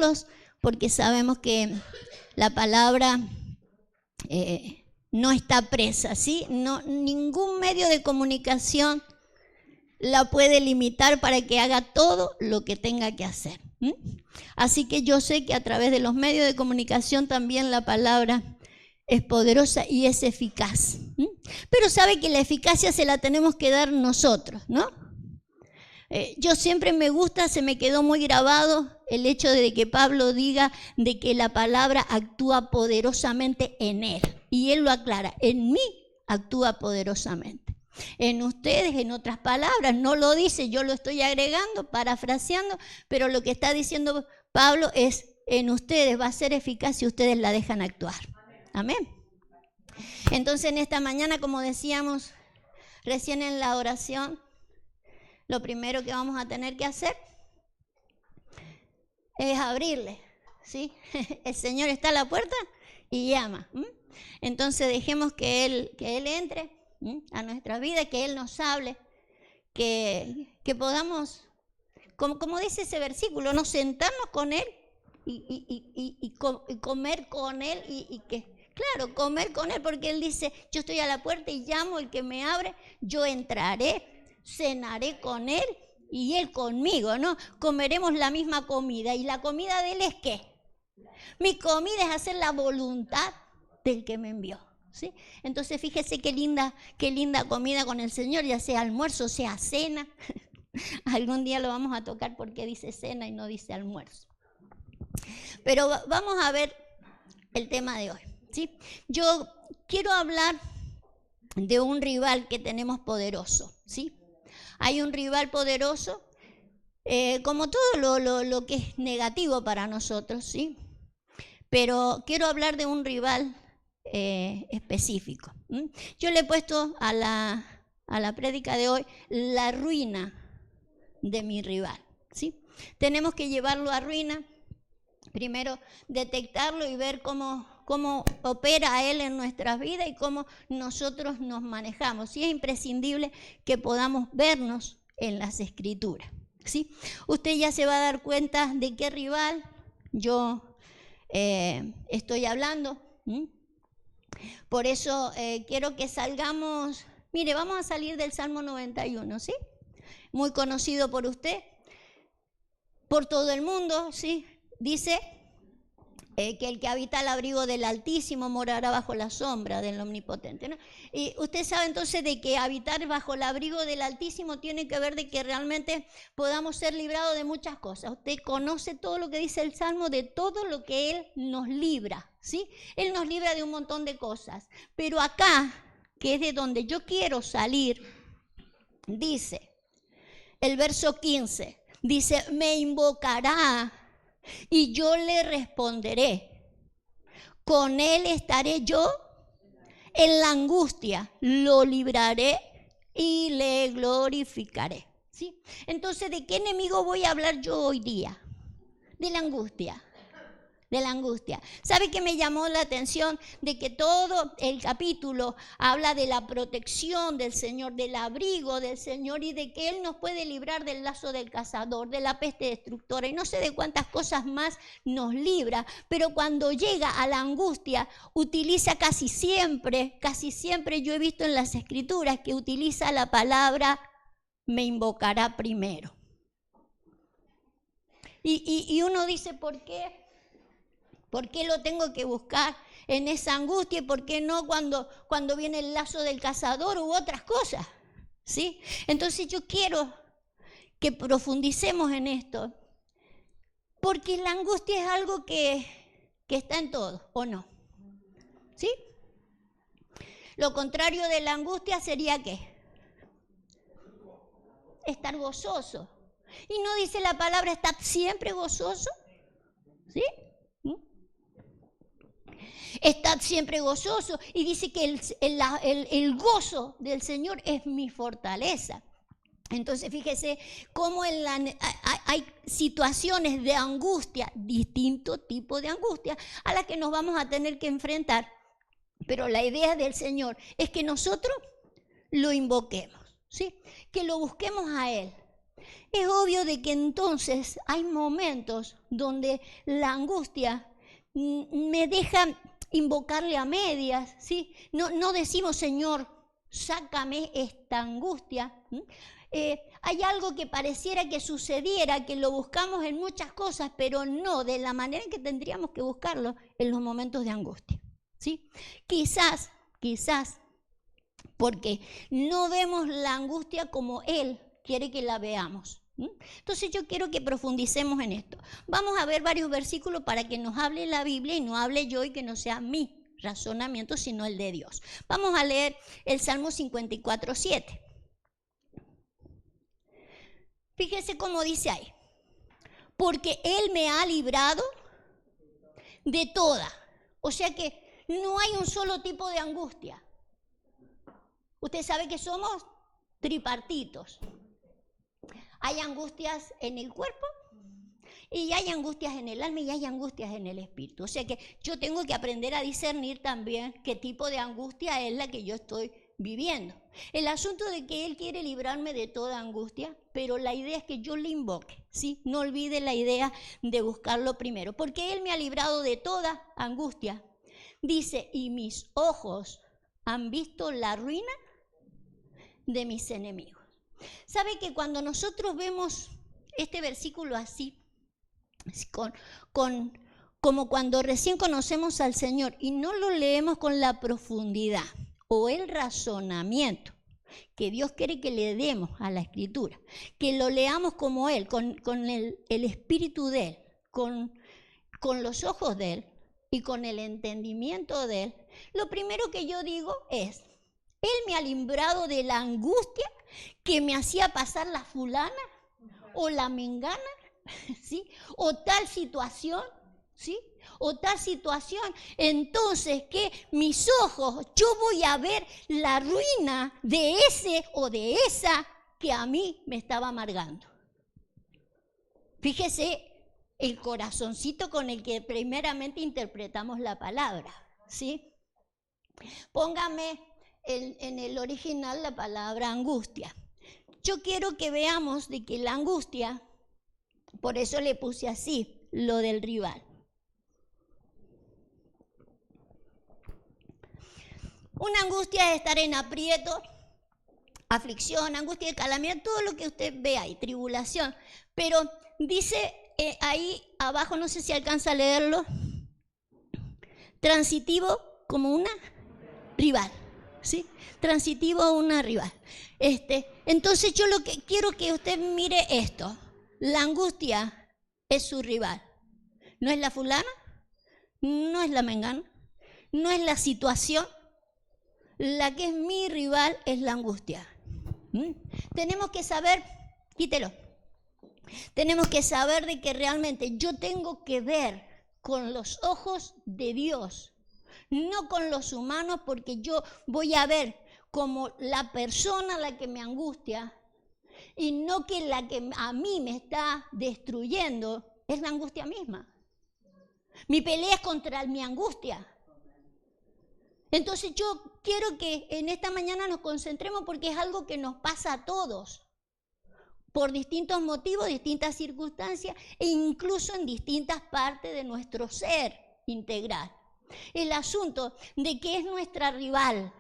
leerlos porque sabemos que la palabra no está presa, ¿sí? No, ningún medio de comunicación la puede limitar para que haga todo lo que tenga que hacer. Así que yo sé que a través de los medios de comunicación también la palabra es poderosa y es eficaz. Pero sabe que la eficacia se la tenemos que dar nosotros, ¿no? Yo siempre me gusta, se me quedó muy grabado el hecho de que Pablo diga de que la palabra actúa poderosamente en él. Y él lo aclara, en mí actúa poderosamente. En ustedes, en otras palabras, no lo dice, yo lo estoy agregando, parafraseando, pero lo que está diciendo Pablo es, en ustedes va a ser eficaz si ustedes la dejan actuar. Amén. Entonces en esta mañana, como decíamos recién en la oración, lo primero que vamos a tener que hacer es abrirle, ¿sí? El Señor está a la puerta y llama. Entonces dejemos que Él entre a nuestra vida, que Él nos hable, que podamos, como dice ese versículo, ¿no? Sentarnos con Él y comer con Él y que... Claro, comer con Él, porque Él dice, yo estoy a la puerta y llamo, el que me abre, yo entraré, cenaré con Él y Él conmigo, ¿no? Comeremos la misma comida. ¿Y la comida de Él es qué? Mi comida es hacer la voluntad del que me envió, ¿sí? Entonces fíjese qué linda comida con el Señor, ya sea almuerzo, sea cena. Algún día lo vamos a tocar porque dice cena y no dice almuerzo. Pero vamos a ver el tema de hoy, ¿sí? Yo quiero hablar de un rival que tenemos poderoso, ¿sí? Hay un rival poderoso, como todo lo que es negativo para nosotros, ¿sí? Pero quiero hablar de un rival específico. Yo le he puesto a la prédica de hoy la ruina de mi rival, ¿sí? Tenemos que llevarlo a ruina, primero detectarlo y ver cómo opera Él en nuestras vidas y cómo nosotros nos manejamos. Y es imprescindible que podamos vernos en las Escrituras, ¿sí? Usted ya se va a dar cuenta de qué rival yo estoy hablando. Por eso quiero que salgamos, mire, vamos a salir del Salmo 91, ¿sí? Muy conocido por usted, por todo el mundo, ¿sí? Dice que el que habita al abrigo del Altísimo morará bajo la sombra del Omnipotente, ¿no? Y usted sabe entonces de que habitar bajo el abrigo del Altísimo tiene que ver de que realmente podamos ser librados de muchas cosas. Usted conoce todo lo que dice el Salmo, de todo lo que Él nos libra, ¿sí? Él nos libra de un montón de cosas. Pero acá, que es de donde yo quiero salir, dice, el verso 15, dice, me invocará y yo le responderé. Con Él estaré yo en la angustia, lo libraré y le glorificaré, ¿sí? Entonces, ¿de qué enemigo voy a hablar yo hoy día? De la angustia. De la angustia. ¿Sabe qué me llamó la atención? De que todo el capítulo habla de la protección del Señor, del abrigo del Señor y de que Él nos puede librar del lazo del cazador, de la peste destructora y no sé de cuántas cosas más nos libra. Pero cuando llega a la angustia, utiliza casi siempre yo he visto en las Escrituras que utiliza la palabra me invocará primero. Y uno dice, ¿por qué? ¿Por qué lo tengo que buscar en esa angustia y por qué no cuando viene el lazo del cazador u otras cosas? ¿Sí? Entonces yo quiero que profundicemos en esto, porque la angustia es algo que está en todo, ¿o no? ¿Sí? Lo contrario de la angustia sería ¿qué? Estar gozoso. ¿Y no dice la palabra estar siempre gozoso? ¿Sí? Estad siempre gozoso y dice que el gozo del Señor es mi fortaleza. Entonces fíjese cómo hay situaciones de angustia, distinto tipo de angustia a las que nos vamos a tener que enfrentar. Pero la idea del Señor es que nosotros lo invoquemos, ¿sí? Que lo busquemos a Él. Es obvio de que entonces hay momentos donde la angustia me deja invocarle a medias, ¿sí? No decimos, Señor, sácame esta angustia. Hay algo que pareciera que sucediera, que lo buscamos en muchas cosas, pero no de la manera en que tendríamos que buscarlo en los momentos de angustia, ¿sí? Quizás, porque no vemos la angustia como Él quiere que la veamos. Entonces yo quiero que profundicemos en esto. Vamos a ver varios versículos para que nos hable la Biblia y no hable yo y que no sea mi razonamiento, sino el de Dios. Vamos a leer el Salmo 54:7. Fíjese cómo dice ahí. Porque Él me ha librado de toda. O sea que no hay un solo tipo de angustia. Usted sabe que somos tripartitos. Hay angustias en el cuerpo y hay angustias en el alma y hay angustias en el espíritu. O sea que yo tengo que aprender a discernir también qué tipo de angustia es la que yo estoy viviendo. El asunto de que Él quiere librarme de toda angustia, pero la idea es que yo le invoque, ¿sí? No olvide la idea de buscarlo primero, porque Él me ha librado de toda angustia. Dice, y mis ojos han visto la ruina de mis enemigos. ¿Sabe que cuando nosotros vemos este versículo así, como cuando recién conocemos al Señor y no lo leemos con la profundidad o el razonamiento que Dios quiere que le demos a la Escritura, que lo leamos como Él, con el espíritu de Él, con los ojos de Él y con el entendimiento de Él, lo primero que yo digo es, Él me ha librado de la angustia que me hacía pasar la fulana o la mengana, ¿sí? O tal situación, ¿sí? O tal situación. Entonces, que mis ojos, yo voy a ver la ruina de ese o de esa que a mí me estaba amargando. Fíjese el corazoncito con el que primeramente interpretamos la palabra, ¿sí? Póngame en el original la palabra angustia. Yo quiero que veamos de que la angustia, por eso le puse así, lo del rival. Una angustia es estar en aprieto, aflicción, angustia, calamidad, todo lo que usted ve ahí, tribulación. Pero dice ahí abajo, no sé si alcanza a leerlo, transitivo como una rival, ¿sí? Transitivo una rival. Entonces yo lo que quiero que usted mire esto. La angustia es su rival. No es la fulana, no es la mengana, no es la situación. La que es mi rival es la angustia. Tenemos que saber, quítelo. Tenemos que saber de que realmente yo tengo que ver con los ojos de Dios, no con los humanos, porque yo voy a ver como la persona a la que me angustia y no que la que a mí me está destruyendo es la angustia misma. Mi pelea es contra mi angustia. Entonces yo quiero que en esta mañana nos concentremos porque es algo que nos pasa a todos, por distintos motivos, distintas circunstancias e incluso en distintas partes de nuestro ser integral. El asunto de que es nuestra rival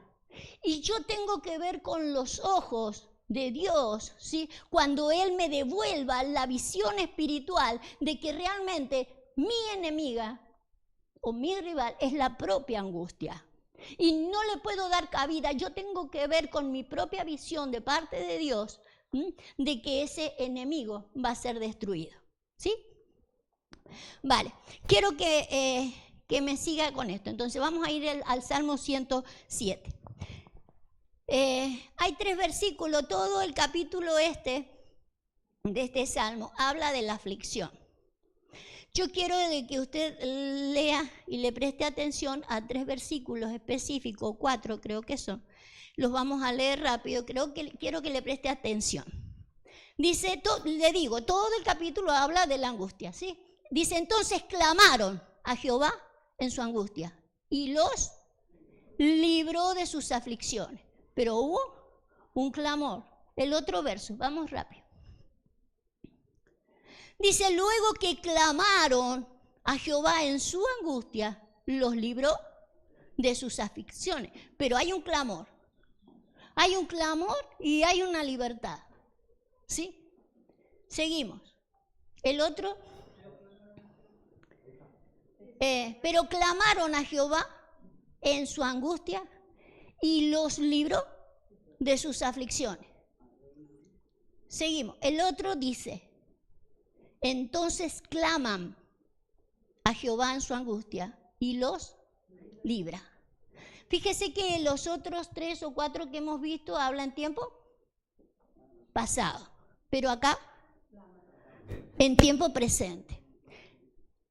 y yo tengo que ver con los ojos de Dios, ¿sí? Cuando Él me devuelva la visión espiritual de que realmente mi enemiga o mi rival es la propia angustia. Y no le puedo dar cabida, yo tengo que ver con mi propia visión de parte de Dios de que ese enemigo va a ser destruido, ¿sí? Vale, quiero que me siga con esto. Entonces vamos a ir al Salmo 107. Hay 3 versículos, todo el capítulo de este Salmo habla de la aflicción. Yo quiero de que usted lea y le preste atención a 3 versículos específicos, 4 creo que son. Los vamos a leer rápido, quiero que le preste atención. Dice, le digo, todo el capítulo habla de la angustia, ¿sí? Dice, entonces clamaron a Jehová en su angustia y los libró de sus aflicciones. Pero hubo un clamor. El otro verso, vamos rápido. Dice, luego que clamaron a Jehová en su angustia, los libró de sus aflicciones. Pero hay un clamor. Hay un clamor y hay una libertad. ¿Sí? Seguimos. El otro. Pero clamaron a Jehová en su angustia y los libró de sus aflicciones. Seguimos. El otro dice, entonces claman a Jehová en su angustia y los libra. Fíjese que los otros 3 o 4 que hemos visto hablan tiempo pasado, pero acá en tiempo presente.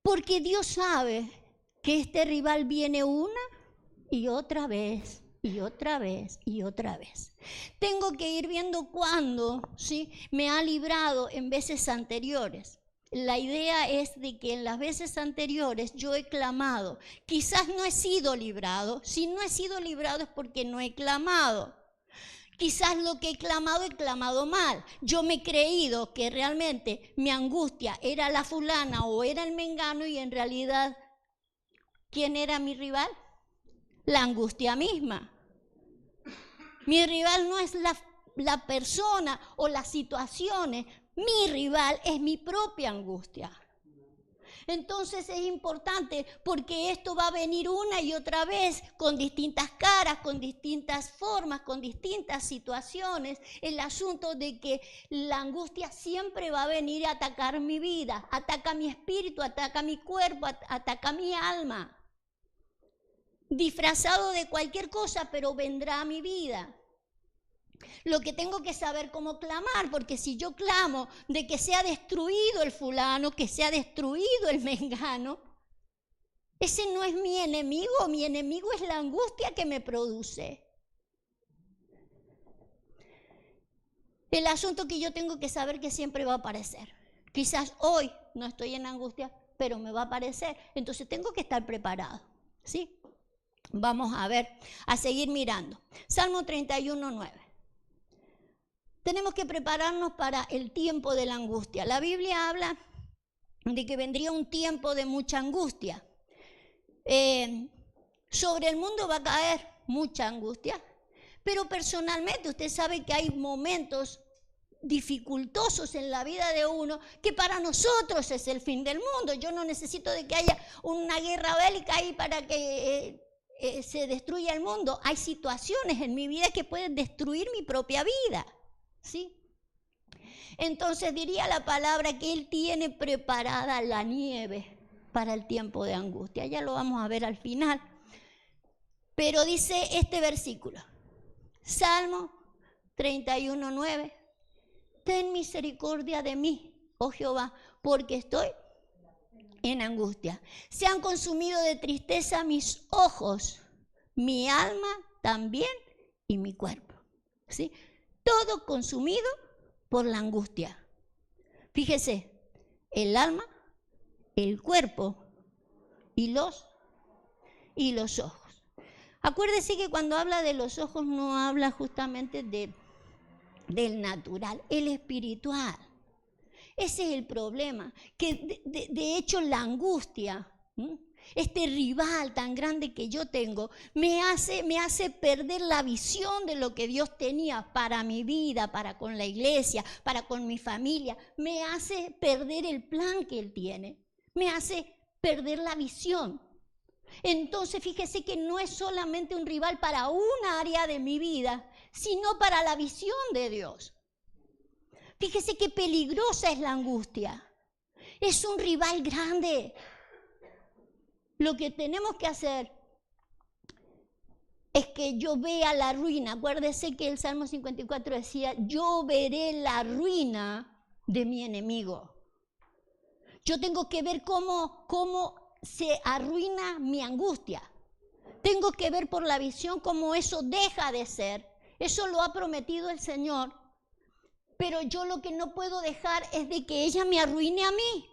Porque Dios sabe que este rival viene una y otra vez, y otra vez, y otra vez. Tengo que ir viendo cuándo, ¿sí?, me ha librado en veces anteriores. La idea es de que en las veces anteriores yo he clamado. Quizás no he sido librado. Si no he sido librado es porque no he clamado. Quizás lo que he clamado mal. Yo me he creído que realmente mi angustia era la fulana o era el mengano y en realidad, ¿quién era mi rival? La angustia misma. Mi rival no es la persona o las situaciones. Mi rival es mi propia angustia. Entonces es importante porque esto va a venir una y otra vez con distintas caras, con distintas formas, con distintas situaciones. El asunto de que la angustia siempre va a venir a atacar mi vida, ataca mi espíritu, ataca mi cuerpo, ataca mi alma. Disfrazado de cualquier cosa, pero vendrá a mi vida. Lo que tengo que saber cómo clamar, porque si yo clamo de que sea destruido el fulano, que sea destruido el mengano, ese no es mi enemigo es la angustia que me produce. El asunto que yo tengo que saber que siempre va a aparecer. Quizás hoy no estoy en angustia, pero me va a aparecer, entonces tengo que estar preparado, ¿sí? Vamos a ver, a seguir mirando. Salmo 31:9. Tenemos que prepararnos para el tiempo de la angustia. La Biblia habla de que vendría un tiempo de mucha angustia. Sobre el mundo va a caer mucha angustia, pero personalmente usted sabe que hay momentos dificultosos en la vida de uno que para nosotros es el fin del mundo. Yo no necesito de que haya una guerra bélica ahí para que se destruya el mundo. Hay situaciones en mi vida que pueden destruir mi propia vida. ¿Sí? Entonces diría la palabra que Él tiene preparada la nieve para el tiempo de angustia. Ya lo vamos a ver al final. Pero dice este versículo, Salmo 31:9, ten misericordia de mí, oh Jehová, porque estoy en angustia. Se han consumido de tristeza mis ojos, mi alma también y mi cuerpo. ¿Sí? Todo consumido por la angustia. Fíjese, el alma, el cuerpo y los ojos. Acuérdese que cuando habla de los ojos no habla justamente del natural, el espiritual. Ese es el problema, que de hecho la angustia, este rival tan grande que yo tengo, me hace perder la visión de lo que Dios tenía para mi vida, para con la iglesia, para con mi familia. Me hace perder el plan que Él tiene, me hace perder la visión. Entonces fíjese que no es solamente un rival para una área de mi vida, sino para la visión de Dios. Fíjese qué peligrosa es la angustia. Es un rival grande. Lo que tenemos que hacer es que yo vea la ruina. Acuérdese que el Salmo 54 decía, yo veré la ruina de mi enemigo. Yo tengo que ver cómo se arruina mi angustia. Tengo que ver por la visión cómo eso deja de ser. Eso lo ha prometido el Señor. Pero yo lo que no puedo dejar es de que ella me arruine a mí.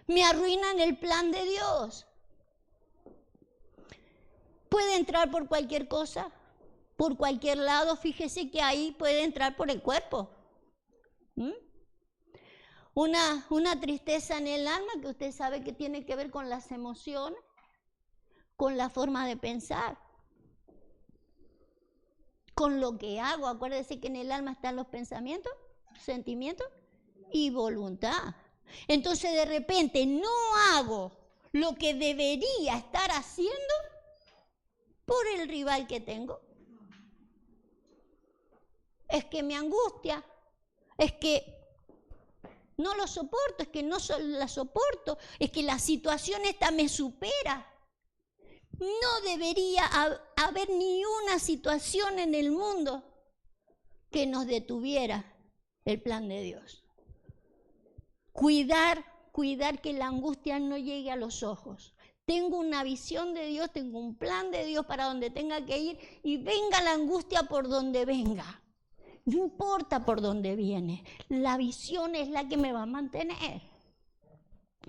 Me arruina en el plan de Dios. Puede entrar por cualquier cosa, por cualquier lado. Fíjese que ahí puede entrar por el cuerpo. Una tristeza en el alma que usted sabe que tiene que ver con las emociones, con la forma de pensar, con lo que hago. Acuérdese que en el alma están los pensamientos, sentimientos y voluntad. Entonces de repente no hago lo que debería estar haciendo por el rival que tengo. Es que me angustia, es que no lo soporto, es que no la soporto, es que la situación esta me supera. No debería haber ni una situación en el mundo que nos detuviera el plan de Dios. Cuidar que la angustia no llegue a los ojos. Tengo una visión de Dios, tengo un plan de Dios para donde tenga que ir y venga la angustia por donde venga. No importa por dónde viene, la visión es la que me va a mantener.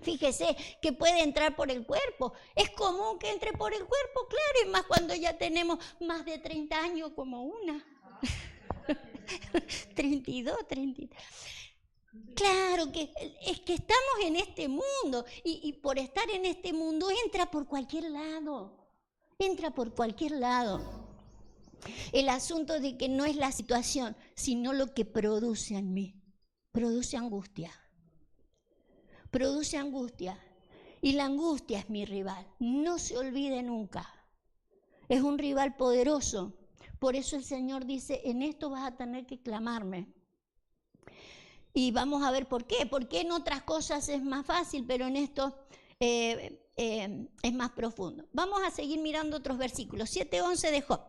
Fíjese que puede entrar por el cuerpo. Es común que entre por el cuerpo, claro, y más cuando ya tenemos más de 30 años como una. 32, 33. Claro que es que estamos en este mundo y por estar en este mundo entra por cualquier lado. Entra por cualquier lado. El asunto de que no es la situación, sino lo que produce en mí. Produce angustia. Produce angustia. Y la angustia es mi rival. No se olvide nunca. Es un rival poderoso. Por eso el Señor dice, en esto vas a tener que clamarme. Y vamos a ver por qué. Porque en otras cosas es más fácil, pero en esto es más profundo. Vamos a seguir mirando otros versículos. 7:11 de Job.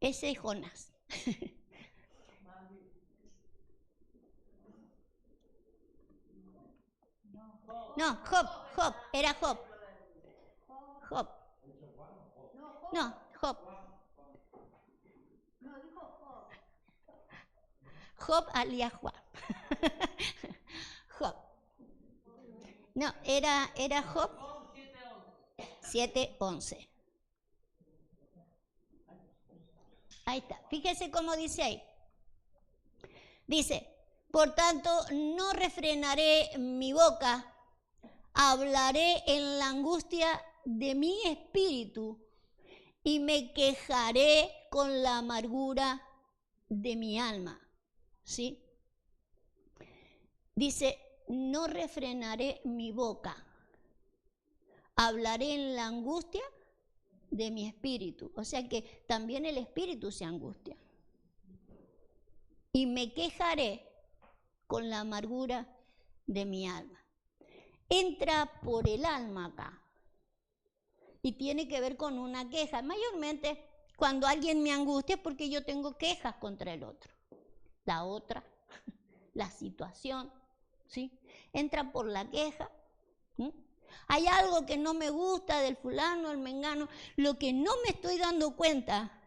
Ese es Jonás. No, Job, era Job. Job. No, Job. Job alias Juan. Job. No, era Job 7:11. Ahí está. Fíjese cómo dice ahí. Dice, por tanto, no refrenaré mi boca, hablaré en la angustia de mi espíritu y me quejaré con la amargura de mi alma. ¿Sí? Dice, no refrenaré mi boca, hablaré en la angustia de mi espíritu. O sea que también el espíritu se angustia. Y me quejaré con la amargura de mi alma. Entra por el alma acá. Y tiene que ver con una queja. Mayormente, cuando alguien me angustia es porque yo tengo quejas contra el otro. La otra, la situación, ¿sí? Entra por la queja. Hay algo que no me gusta del fulano, del mengano. Lo que no me estoy dando cuenta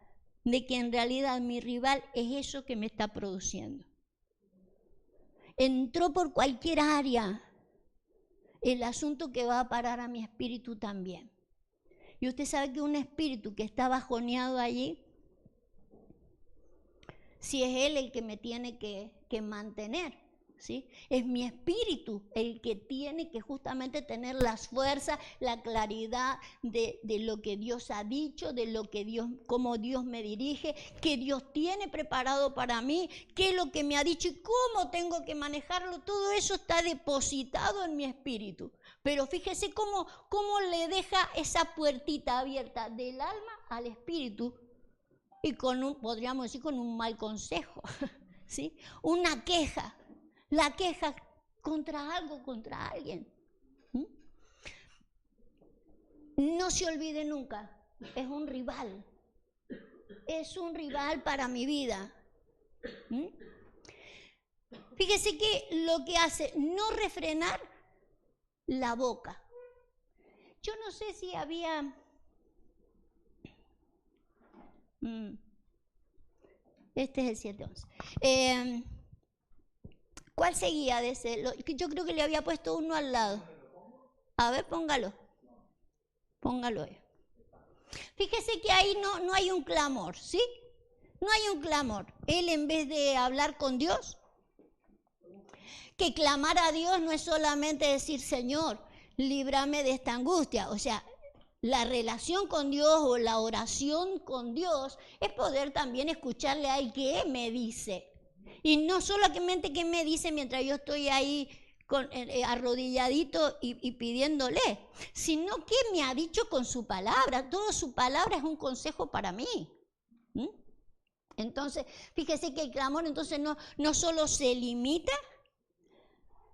de que en realidad mi rival es eso que me está produciendo. Entró por cualquier área. El asunto que va a parar a mi espíritu también. Y usted sabe que un espíritu que está bajoneado allí, si es él el que me tiene que mantener, ¿sí? Es mi espíritu el que tiene que justamente tener las fuerzas, la claridad de lo que Dios ha dicho, de lo que cómo Dios me dirige, qué Dios tiene preparado para mí, qué es lo que me ha dicho y cómo tengo que manejarlo. Todo eso está depositado en mi espíritu. Pero fíjese cómo le deja esa puertita abierta del alma al espíritu y podríamos decir, con un mal consejo, ¿sí? Una queja. La queja contra algo, contra alguien. No se olvide nunca, es un rival. Es un rival para mi vida. Fíjese que lo que hace, no refrenar la boca. Yo no sé si había... Este es el 7:11. ¿Cuál seguía de ese? Yo creo que le había puesto uno al lado. A ver, póngalo ahí. Fíjese que ahí no hay un clamor, ¿sí? No hay un clamor. Él, en vez de hablar con Dios, que clamar a Dios no es solamente decir, Señor, líbrame de esta angustia. O sea, la relación con Dios o la oración con Dios es poder también escucharle a Él qué me dice. Y no solamente qué me dice mientras yo estoy ahí arrodilladito y pidiéndole, sino qué me ha dicho con su palabra. Toda su palabra es un consejo para mí. Entonces, fíjese que el clamor entonces no solo se limita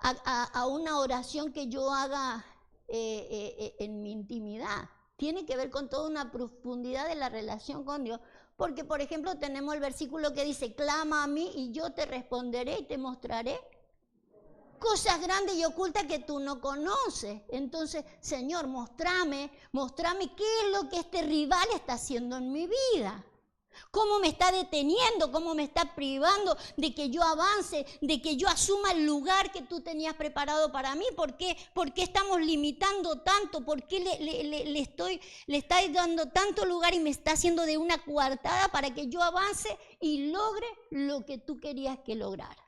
a una oración que yo haga en mi intimidad. Tiene que ver con toda una profundidad de la relación con Dios. Porque, por ejemplo, tenemos el versículo que dice, clama a mí y yo te responderé y te mostraré cosas grandes y ocultas que tú no conoces. Entonces, Señor, mostrame qué es lo que este rival está haciendo en mi vida. Cómo me está deteniendo, cómo me está privando de que yo avance, de que yo asuma el lugar que tú tenías preparado para mí. ¿Por qué estamos limitando tanto? ¿Por qué le estáis dando tanto lugar y me está haciendo de una coartada para que yo avance y logre lo que tú querías que lograra?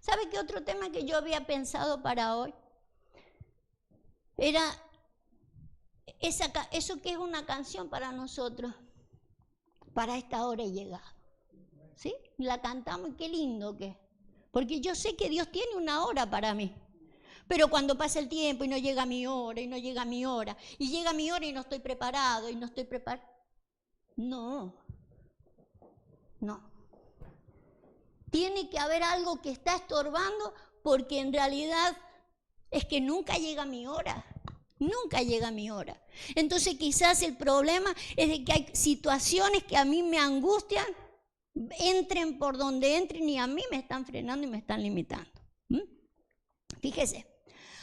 ¿Sabe qué otro tema que yo había pensado para hoy? Era eso que es una canción para nosotros, para esta hora he llegado, ¿sí? La cantamos y qué lindo que es, porque yo sé que Dios tiene una hora para mí, pero cuando pasa el tiempo y no llega mi hora, y llega mi hora y no estoy preparado, no, tiene que haber algo que está estorbando, porque en realidad es que nunca llega mi hora. Nunca llega mi hora. Entonces quizás el problema es de que hay situaciones que a mí me angustian, entren por donde entren y a mí me están frenando y me están limitando. Fíjese,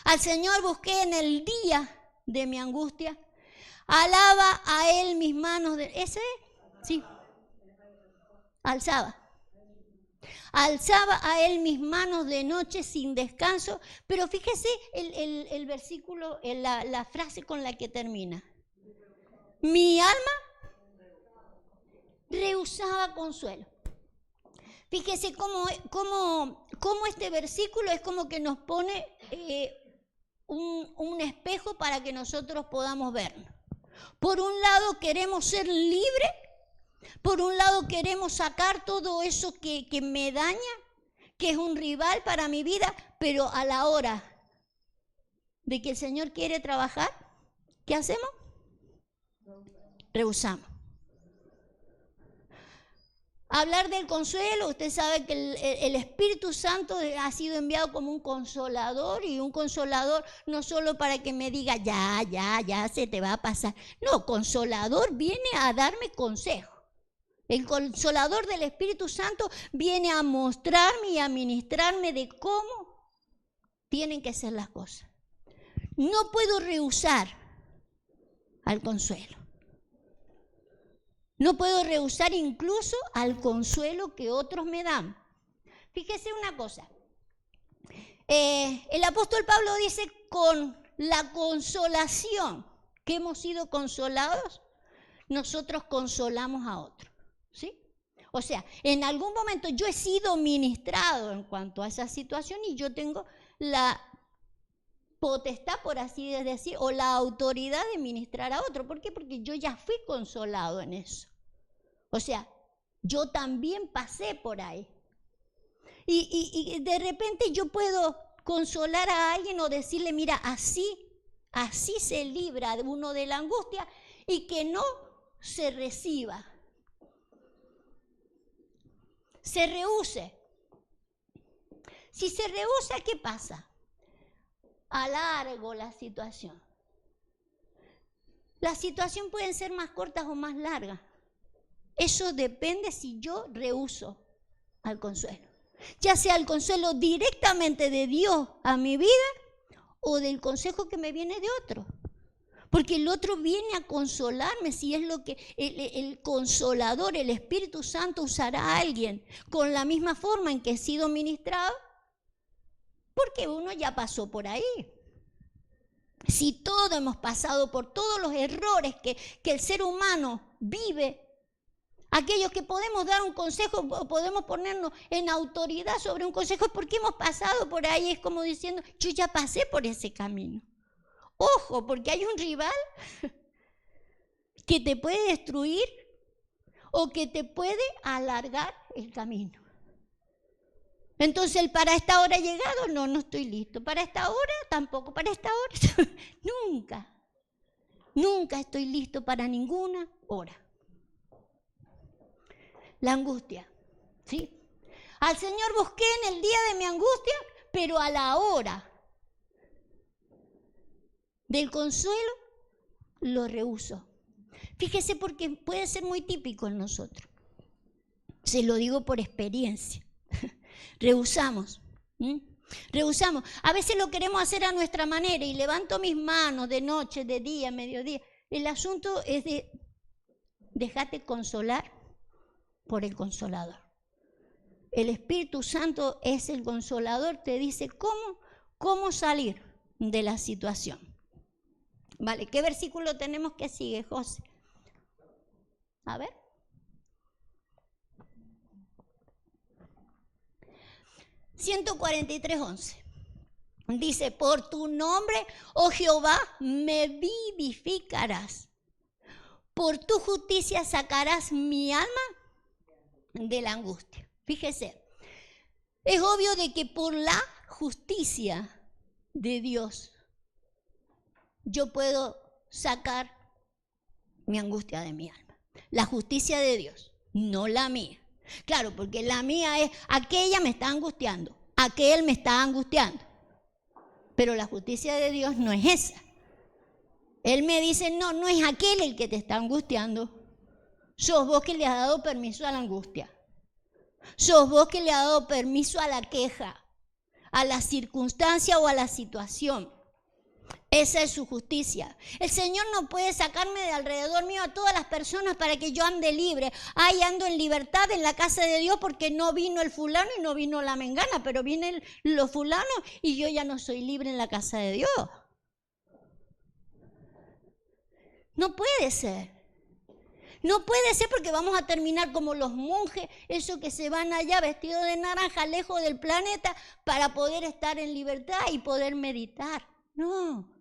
al Señor busqué en el día de mi angustia, alaba a Él mis manos de... ¿Ese? Sí. Alzaba a Él mis manos de noche sin descanso. Pero fíjese el versículo, la frase con la que termina. Mi alma rehusaba consuelo. Fíjese cómo este versículo es como que nos pone un espejo para que nosotros podamos vernos. Por un lado queremos ser libres. Por un lado queremos sacar todo eso que me daña, que es un rival para mi vida, pero a la hora de que el Señor quiere trabajar, ¿qué hacemos? Rehusamos. Hablar del consuelo, usted sabe que el Espíritu Santo ha sido enviado como un consolador, y un consolador no solo para que me diga ya se te va a pasar. No, consolador viene a darme consejo. El consolador del Espíritu Santo viene a mostrarme y a ministrarme de cómo tienen que ser las cosas. No puedo rehusar al consuelo. No puedo rehusar incluso al consuelo que otros me dan. Fíjese una cosa. El apóstol Pablo dice, con la consolación que hemos sido consolados, nosotros consolamos a otros. ¿Sí? O sea, en algún momento yo he sido ministrado en cuanto a esa situación y yo tengo la potestad, por así decir, o la autoridad de ministrar a otro. ¿Por qué? Porque yo ya fui consolado en eso. O sea, yo también pasé por ahí. Y de repente yo puedo consolar a alguien o decirle, mira, así se libra uno de la angustia, y que no se reciba. Se rehúse. Si se rehúsa, ¿qué pasa? Alargo la situación. La situación puede ser más cortas o más largas. Eso depende si yo rehuso al consuelo. Ya sea el consuelo directamente de Dios a mi vida o del consejo que me viene de otro. Porque el otro viene a consolarme, si es lo que el consolador, el Espíritu Santo usará a alguien con la misma forma en que he sido ministrado Porque uno ya pasó por ahí. Si todos hemos pasado por todos los errores que el ser humano vive, aquellos que podemos dar un consejo, podemos ponernos en autoridad sobre un consejo, porque hemos pasado por ahí, es como diciendo, yo ya pasé por ese camino. Ojo, porque hay un rival que te puede destruir o que te puede alargar el camino. Entonces, el para esta hora llegado, no estoy listo. Para esta hora, tampoco. Para esta hora, nunca estoy listo para ninguna hora. La angustia, ¿sí? Al Señor busqué en el día de mi angustia, pero a la hora del consuelo lo rehúso. Fíjese, porque puede ser muy típico en nosotros. Se lo digo por experiencia. Rehusamos. Rehusamos. A veces lo queremos hacer a nuestra manera y levanto mis manos de noche, de día, mediodía. El asunto es de dejarte consolar por el Consolador. El Espíritu Santo es el Consolador, te dice cómo salir de la situación. Vale, ¿qué versículo tenemos que sigue, José? A ver. (143:11) dice, por tu nombre, oh Jehová, me vivificarás. Por tu justicia sacarás mi alma de la angustia. Fíjese, es obvio de que por la justicia de Dios yo puedo sacar mi angustia de mi alma. La justicia de Dios, no la mía. Claro, porque la mía es, aquella me está angustiando, aquel me está angustiando. Pero la justicia de Dios no es esa. Él me dice, no es aquel el que te está angustiando. Sos vos que le has dado permiso a la angustia. Sos vos que le has dado permiso a la queja, a la circunstancia o a la situación. Esa es su justicia. El Señor no puede sacarme de alrededor mío a todas las personas para que yo ande libre. Ay, ando en libertad en la casa de Dios porque no vino el fulano y no vino la mengana, pero vienen los fulanos y yo ya no soy libre en la casa de Dios. No puede ser. No puede ser, porque vamos a terminar como los monjes, esos que se van allá vestidos de naranja lejos del planeta para poder estar en libertad y poder meditar. No,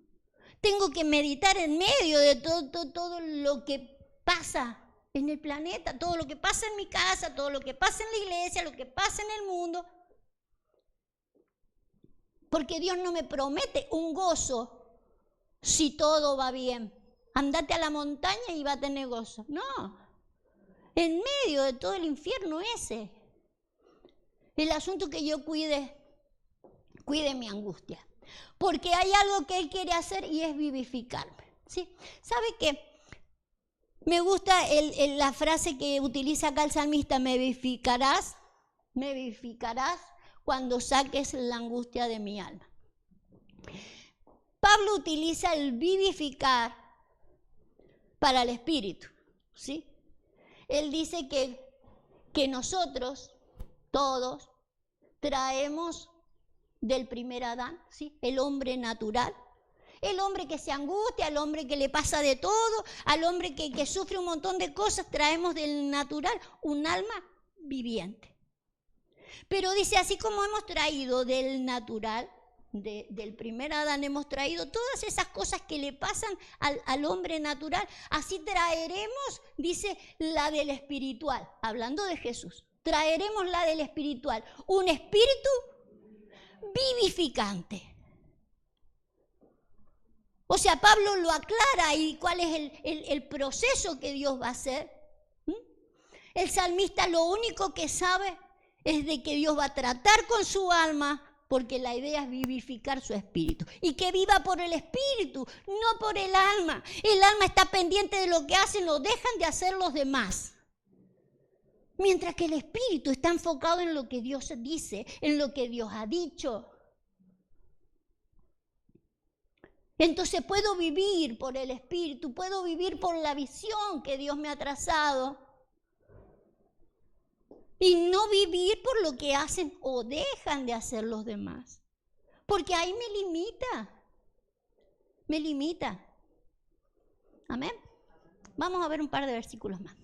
tengo que meditar en medio de todo lo que pasa en el planeta, todo lo que pasa en mi casa, todo lo que pasa en la iglesia, lo que pasa en el mundo. Porque Dios no me promete un gozo si todo va bien. Andate a la montaña y va a tener gozo. No, en medio de todo el infierno ese. El asunto que yo cuide mi angustia. Porque hay algo que Él quiere hacer y es vivificarme. ¿Sí? ¿Sabe qué? Me gusta la frase que utiliza acá el salmista, me vivificarás cuando saques la angustia de mi alma. Pablo utiliza el vivificar para el espíritu, ¿sí? Él dice que nosotros, todos, traemos del primer Adán, ¿sí? El hombre natural, el hombre que se angustia, el hombre que le pasa de todo, al hombre que sufre un montón de cosas, traemos del natural un alma viviente. Pero dice, así como hemos traído del natural, del primer Adán, hemos traído todas esas cosas que le pasan al hombre natural, así traeremos, dice, la del espiritual, hablando de Jesús, traeremos la del espiritual, un espíritu vivificante. O sea, Pablo lo aclara y cuál es el proceso que Dios va a hacer. El salmista lo único que sabe es de que Dios va a tratar con su alma, porque la idea es vivificar su espíritu. Y que viva por el espíritu, no por el alma. El alma está pendiente de lo que hacen o dejan de hacer los demás. Mientras que el espíritu está enfocado en lo que Dios dice, en lo que Dios ha dicho. Entonces puedo vivir por el espíritu, puedo vivir por la visión que Dios me ha trazado. Y no vivir por lo que hacen o dejan de hacer los demás. Porque ahí me limita. Me limita. Amén. Vamos a ver un par de versículos más.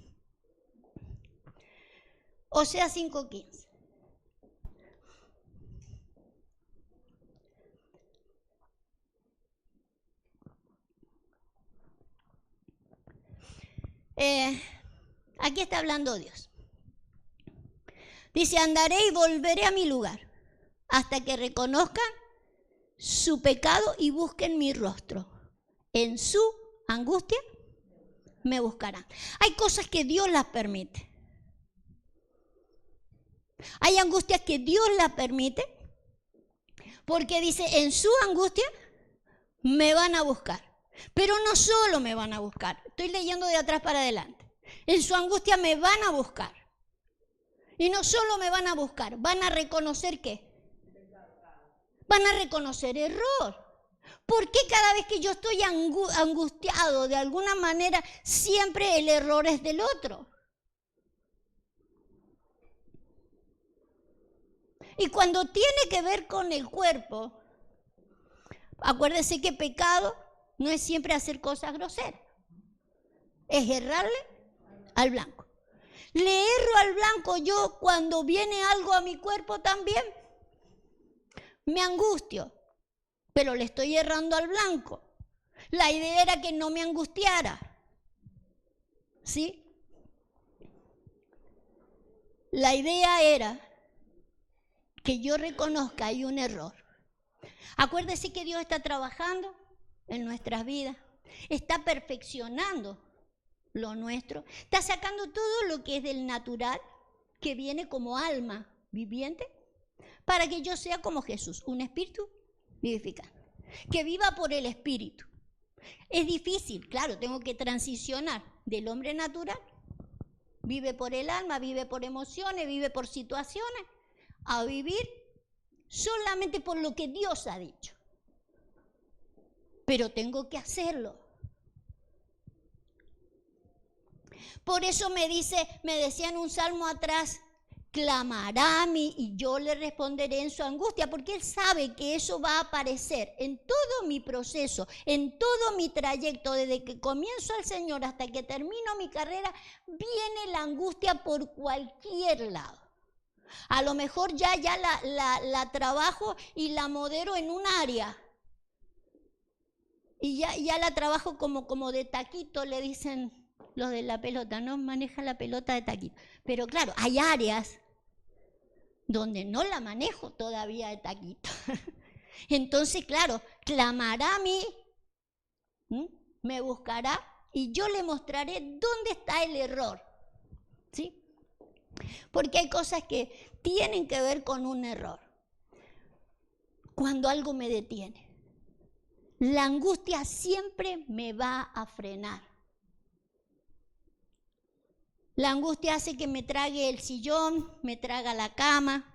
Oseas 5:15. Aquí está hablando Dios. Dice, andaré y volveré a mi lugar hasta que reconozcan su pecado y busquen mi rostro. En su angustia me buscarán. Hay cosas que Dios las permite. Hay angustias que Dios las permite porque dice, en su angustia me van a buscar. Pero no solo me van a buscar, estoy leyendo de atrás para adelante. En su angustia me van a buscar. Y no solo me van a buscar, van a reconocer ¿qué? Van a reconocer error. ¿Por qué cada vez que yo estoy angustiado de alguna manera siempre el error es del otro? Y cuando tiene que ver con el cuerpo, acuérdese que pecado no es siempre hacer cosas groseras. Es errarle al blanco. Le erro al blanco yo cuando viene algo a mi cuerpo también. Me angustio, pero le estoy errando al blanco. La idea era que no me angustiara. ¿Sí? La idea era que yo reconozca hay un error. Acuérdese que Dios está trabajando en nuestras vidas, está perfeccionando lo nuestro, está sacando todo lo que es del natural, que viene como alma viviente, para que yo sea como Jesús, un espíritu vivificante, que viva por el espíritu. Es difícil, claro, tengo que transicionar del hombre natural, vive por el alma, vive por emociones, vive por situaciones, a vivir solamente por lo que Dios ha dicho. Pero tengo que hacerlo. Por eso me decía en un salmo atrás, clamará a mí y yo le responderé en su angustia, porque Él sabe que eso va a aparecer en todo mi proceso, en todo mi trayecto, desde que comienzo al Señor hasta que termino mi carrera, viene la angustia por cualquier lado. A lo mejor ya la trabajo y la modero en un área. Y ya la trabajo como de taquito, le dicen los de la pelota, no maneja la pelota de taquito. Pero claro, hay áreas donde no la manejo todavía de taquito. Entonces, claro, clamará a mí, me buscará y yo le mostraré dónde está el error. ¿Sí? Porque hay cosas que tienen que ver con un error. Cuando algo me detiene, la angustia siempre me va a frenar. La angustia hace que me trague el sillón, me traga la cama,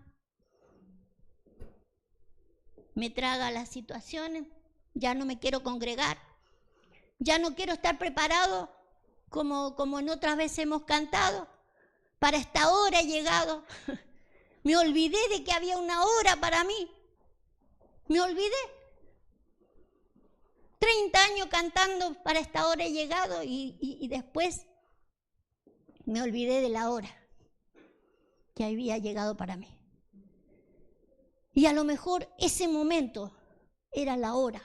me traga las situaciones, ya no me quiero congregar, ya no quiero estar preparado como en otras veces hemos cantado. Para esta hora he llegado. Me olvidé de que había una hora para mí. Me olvidé. 30 años cantando para esta hora he llegado y después me olvidé de la hora que había llegado para mí. Y a lo mejor ese momento era la hora.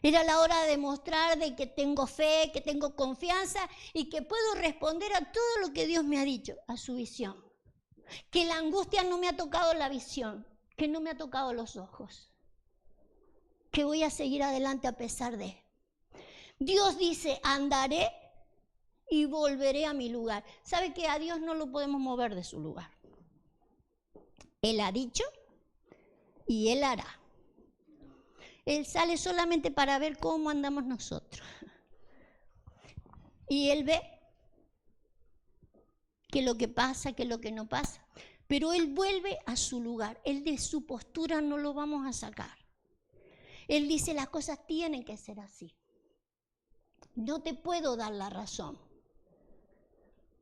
Era la hora de demostrar de que tengo fe, que tengo confianza y que puedo responder a todo lo que Dios me ha dicho, a su visión. Que la angustia no me ha tocado la visión, que no me ha tocado los ojos. Que voy a seguir adelante a pesar de. Dios dice, andaré y volveré a mi lugar. ¿Sabe que a Dios no lo podemos mover de su lugar? Él ha dicho y Él hará. Él sale solamente para ver cómo andamos nosotros. Y Él ve qué es lo que pasa, qué es lo que no pasa. Pero Él vuelve a su lugar. Él de su postura no lo vamos a sacar. Él dice, las cosas tienen que ser así. No te puedo dar la razón.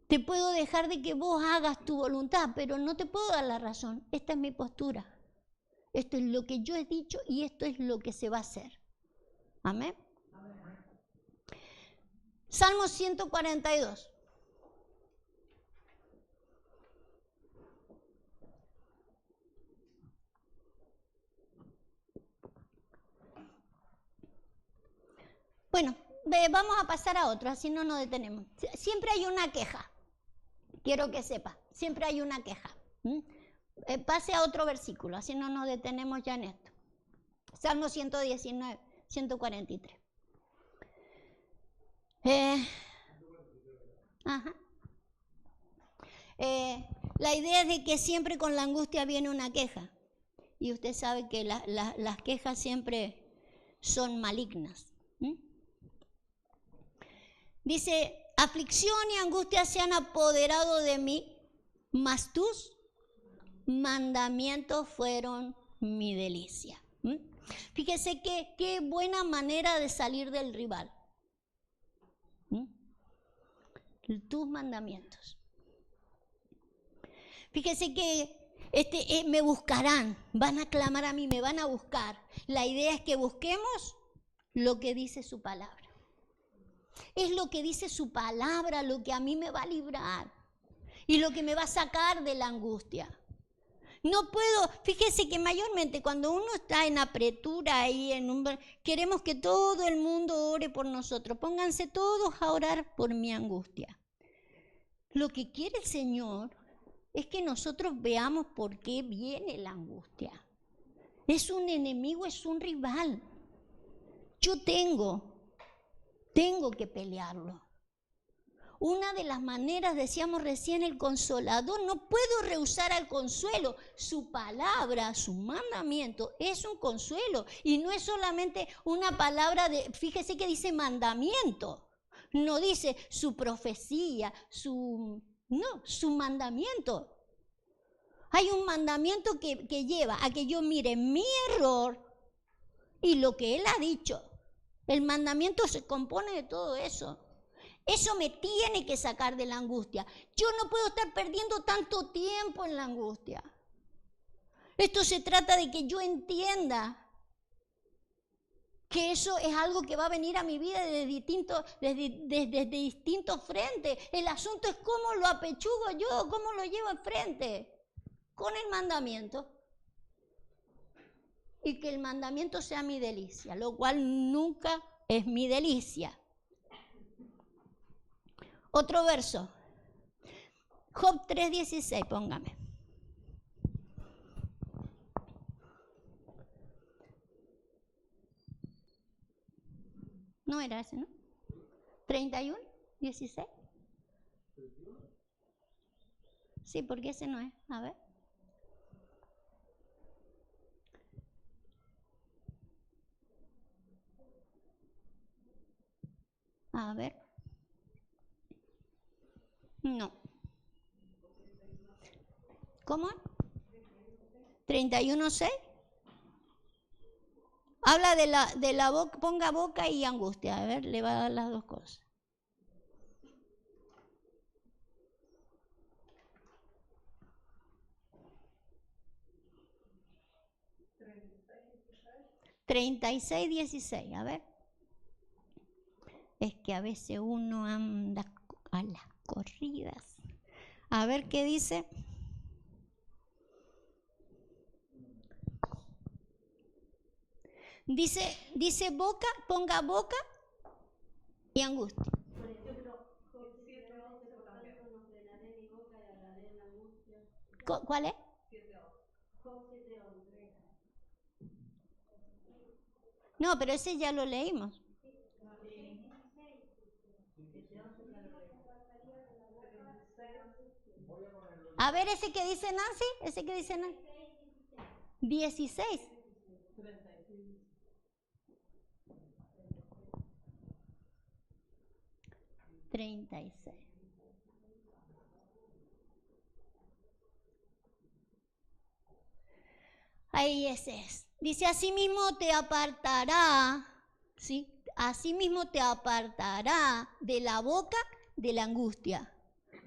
Te puedo dejar de que vos hagas tu voluntad, pero no te puedo dar la razón. Esta es mi postura. Esto es lo que yo he dicho y esto es lo que se va a hacer. Amén. Salmo 142. Bueno, vamos a pasar a otro, así no nos detenemos. Siempre hay una queja, quiero que sepa, siempre hay una queja. Pase a otro versículo, así no nos detenemos ya en esto. Salmo 119, 143. La idea es de que siempre con la angustia viene una queja. Y usted sabe que las quejas siempre son malignas. Dice, aflicción y angustia se han apoderado de mí, mas tus mandamientos fueron mi delicia. Fíjese qué buena manera de salir del rival. Tus mandamientos. Fíjese que me buscarán, van a clamar a mí, me van a buscar. La idea es que busquemos lo que dice su palabra. Es lo que dice su palabra, lo que a mí me va a librar y lo que me va a sacar de la angustia. No puedo, fíjese que mayormente cuando uno está en apretura y queremos que todo el mundo ore por nosotros. Pónganse todos a orar por mi angustia. Lo que quiere el Señor es que nosotros veamos por qué viene la angustia. Es un enemigo, es un rival. Yo tengo que pelearlo. Una de las maneras, decíamos recién, el consolador, no puedo rehusar al consuelo. Su palabra, su mandamiento es un consuelo y no es solamente una palabra fíjese que dice mandamiento, no dice su profecía, su mandamiento. Hay un mandamiento que lleva a que yo mire mi error y lo que Él ha dicho. El mandamiento se compone de todo eso. Eso me tiene que sacar de la angustia. Yo no puedo estar perdiendo tanto tiempo en la angustia. Esto se trata de que yo entienda que eso es algo que va a venir a mi vida desde distintos frentes. El asunto es cómo lo apechugo yo, cómo lo llevo enfrente. Con el mandamiento. Y que el mandamiento sea mi delicia, lo cual nunca es mi delicia. Otro verso. Job 3:16, póngame. No era ese, ¿no? 31:16. Sí, porque ese no es. A ver. A ver. No. ¿Cómo? 31:6. Habla de la boca, ponga boca y angustia. A ver, le va a dar las dos cosas. (36:16) a ver. Es que a veces uno anda a las corridas. A ver qué dice. Dice boca, ponga boca y angustia. ¿Cuál es? No, pero ese ya lo leímos. A ver, ese que dice Nancy, 16. Ahí ese es. Dice, asimismo te apartará, ¿sí? Asimismo te apartará de la boca de la angustia,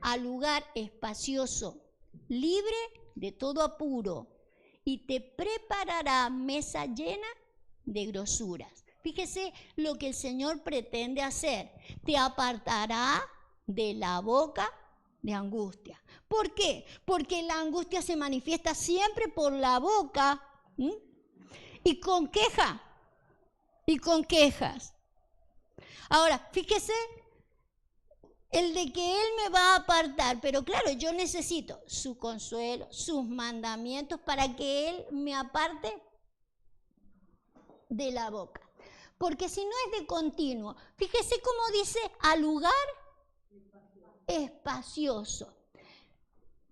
al lugar espacioso, libre de todo apuro, y te preparará mesa llena de grosuras. Fíjese lo que el Señor pretende hacer. Te apartará de la boca de angustia. ¿Por qué? Porque la angustia se manifiesta siempre por la boca. Y con queja. Y con quejas. Ahora, fíjese, el de que Él me va a apartar, pero claro, yo necesito su consuelo, sus mandamientos para que Él me aparte de la boca. Porque si no es de continuo, fíjese cómo dice, al lugar espacioso.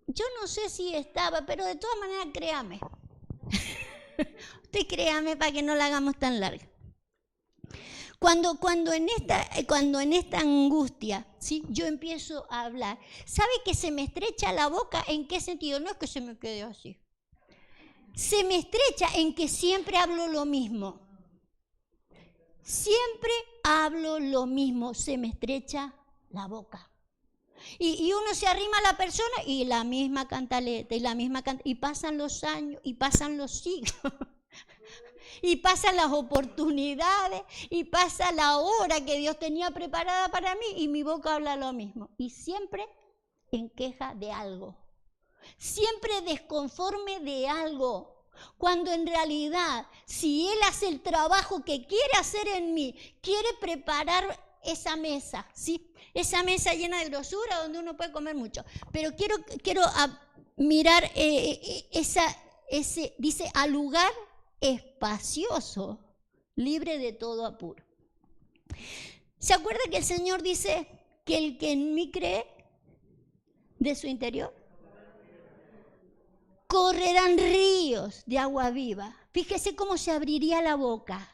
Yo no sé si estaba, pero de todas maneras créame. Usted créame para que no la hagamos tan larga. Cuando en esta angustia, ¿sí?, yo empiezo a hablar, ¿sabe que se me estrecha la boca? ¿En qué sentido? No es que se me quede así. Se me estrecha en que siempre hablo lo mismo. Siempre hablo lo mismo, se me estrecha la boca. Y uno se arrima a la persona y la misma cantaleta, y pasan los años, y pasan los siglos. Y pasan las oportunidades, y pasa la hora que Dios tenía preparada para mí, y mi boca habla lo mismo. Y siempre en queja de algo. Siempre desconforme de algo. Cuando en realidad, si Él hace el trabajo que quiere hacer en mí, quiere preparar esa mesa, ¿sí? Esa mesa llena de grosura donde uno puede comer mucho. Pero quiero mirar dice, al lugar espacioso, libre de todo apuro. ¿Se acuerda que el Señor dice que el que en mí cree, de su interior correrán ríos de agua viva? Fíjese cómo se abriría la boca.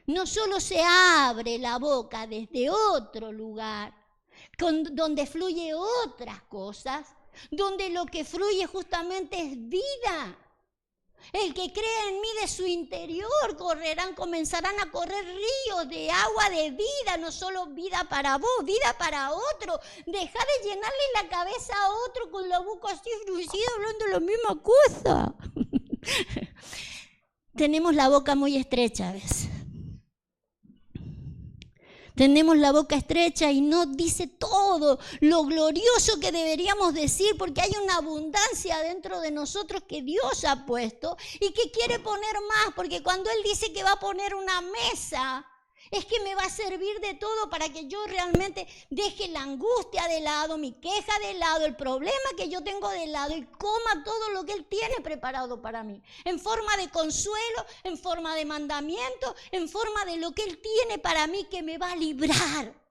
No solo se abre la boca desde otro lugar, donde fluye otras cosas, donde lo que fluye justamente es vida. El que cree en mí, de su interior comenzarán a correr ríos de agua de vida, no solo vida para vos, vida para otro. Deja de llenarle la cabeza a otro con la boca así fruncida hablando la misma cosa. Tenemos la boca muy estrecha a veces. Tenemos la boca estrecha y no dice todo lo glorioso que deberíamos decir, porque hay una abundancia dentro de nosotros que Dios ha puesto y que quiere poner más, porque cuando Él dice que va a poner una mesa, es que me va a servir de todo para que yo realmente deje la angustia de lado, mi queja de lado, el problema que yo tengo de lado, y coma todo lo que Él tiene preparado para mí, en forma de consuelo, en forma de mandamiento, en forma de lo que Él tiene para mí, que me va a librar.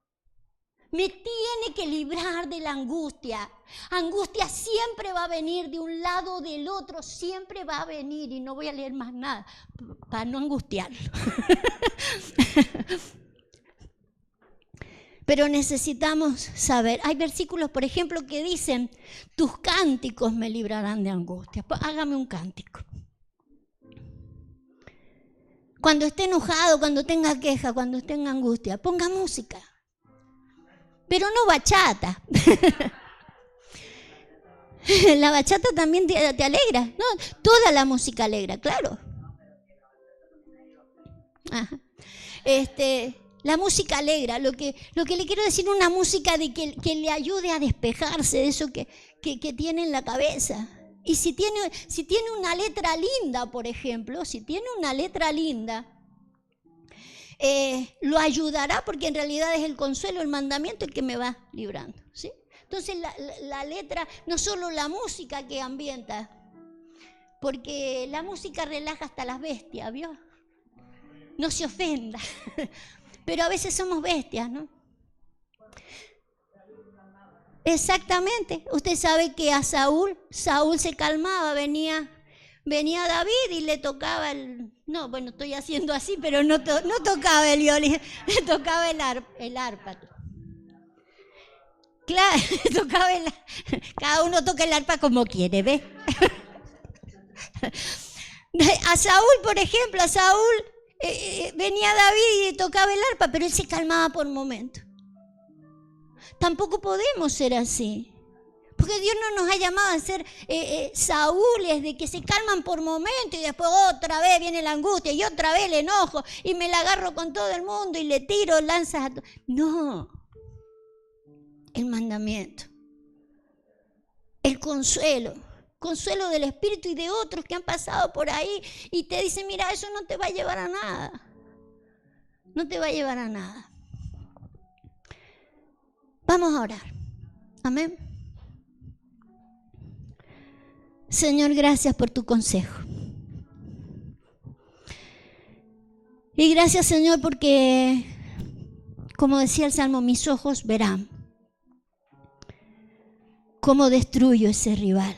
Me tiene que librar de la angustia. Angustia siempre va a venir de un lado o del otro, siempre va a venir, y no voy a leer más nada para no angustiarlo. Pero necesitamos saber, hay versículos, por ejemplo, que dicen, tus cánticos me librarán de angustia. Pues hágame un cántico. Cuando esté enojado, cuando tenga queja, cuando esté en angustia, ponga música. Pero no bachata. La bachata también te alegra, ¿no? Toda la música alegra, claro. Ajá. La música alegra, lo que le quiero decir, una música de que le ayude a despejarse de eso que tiene en la cabeza. Y si tiene una letra linda, por ejemplo, si tiene una letra linda, lo ayudará, porque en realidad es el consuelo, el mandamiento el que me va librando, ¿sí? Entonces la letra, no solo la música que ambienta, porque la música relaja hasta las bestias, ¿vio? No se ofenda, pero a veces somos bestias, ¿no? Exactamente, usted sabe que a Saúl se calmaba, venía David y le tocaba no, bueno, estoy haciendo así, pero no tocaba el violín, le tocaba el arpa. Claro, tocaba cada uno toca el arpa como quiere, ¿ves? A Saúl, por ejemplo, venía David y tocaba el arpa, pero él se calmaba por momentos. Tampoco podemos ser así. Porque Dios no nos ha llamado a ser saúles de que se calman por momentos y después otra vez viene la angustia y otra vez el enojo y me la agarro con todo el mundo y le tiro lanzas a todo. No. El mandamiento. El consuelo del Espíritu y de otros que han pasado por ahí y te dicen, mira, eso no te va a llevar a nada. No te va a llevar a nada. Vamos a orar. Amén. Señor, gracias por tu consejo. Y gracias, Señor, porque, como decía el Salmo, mis ojos verán cómo destruyo ese rival.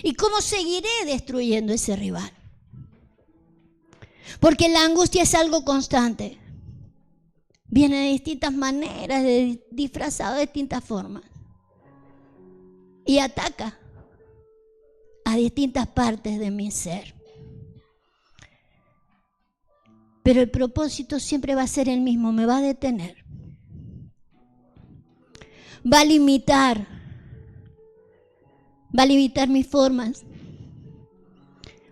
Y cómo seguiré destruyendo ese rival. Porque la angustia es algo constante. Viene de distintas maneras, disfrazado de distintas formas. Y ataca a distintas partes de mi ser. Pero el propósito siempre va a ser el mismo, me va a detener. Va a limitar mis formas.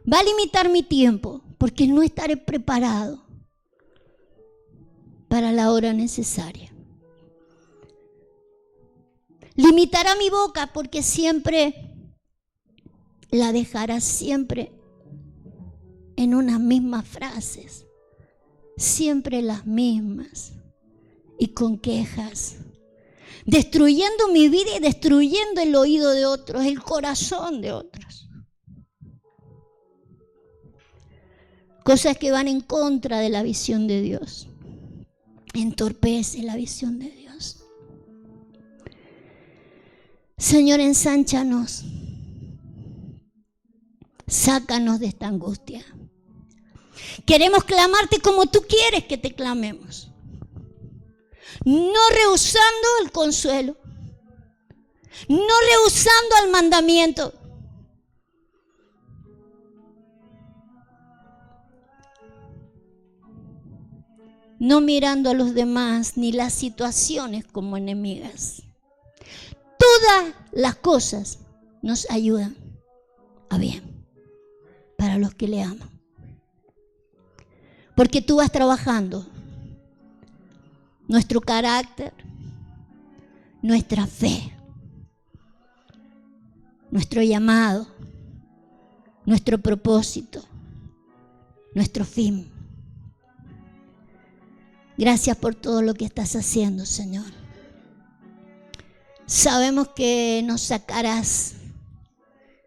Va a limitar mi tiempo, porque no estaré preparado para la hora necesaria. Limitará mi boca porque siempre la dejará siempre en unas mismas frases, siempre las mismas y con quejas, destruyendo mi vida y destruyendo el oído de otros, el corazón de otros. Cosas que van en contra de la visión de Dios, entorpece la visión de Dios. Señor, ensánchanos, sácanos de esta angustia. Queremos clamarte como tú quieres que te clamemos, no rehusando el consuelo, no rehusando el mandamiento. No mirando a los demás ni las situaciones como enemigas. Todas las cosas nos ayudan a bien para los que le aman. Porque tú vas trabajando nuestro carácter, nuestra fe, nuestro llamado, nuestro propósito, nuestro fin. Gracias por todo lo que estás haciendo, Señor. Sabemos que nos sacarás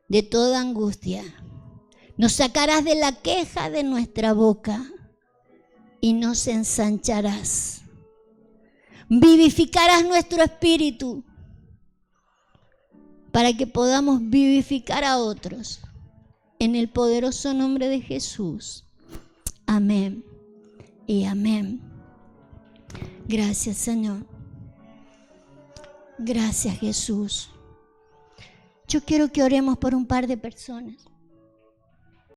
de toda angustia. Nos sacarás de la queja de nuestra boca y nos ensancharás. Vivificarás nuestro espíritu para que podamos vivificar a otros. En el poderoso nombre de Jesús. Amén y amén. Gracias, Señor. Gracias, Jesús. Yo quiero que oremos por un par de personas.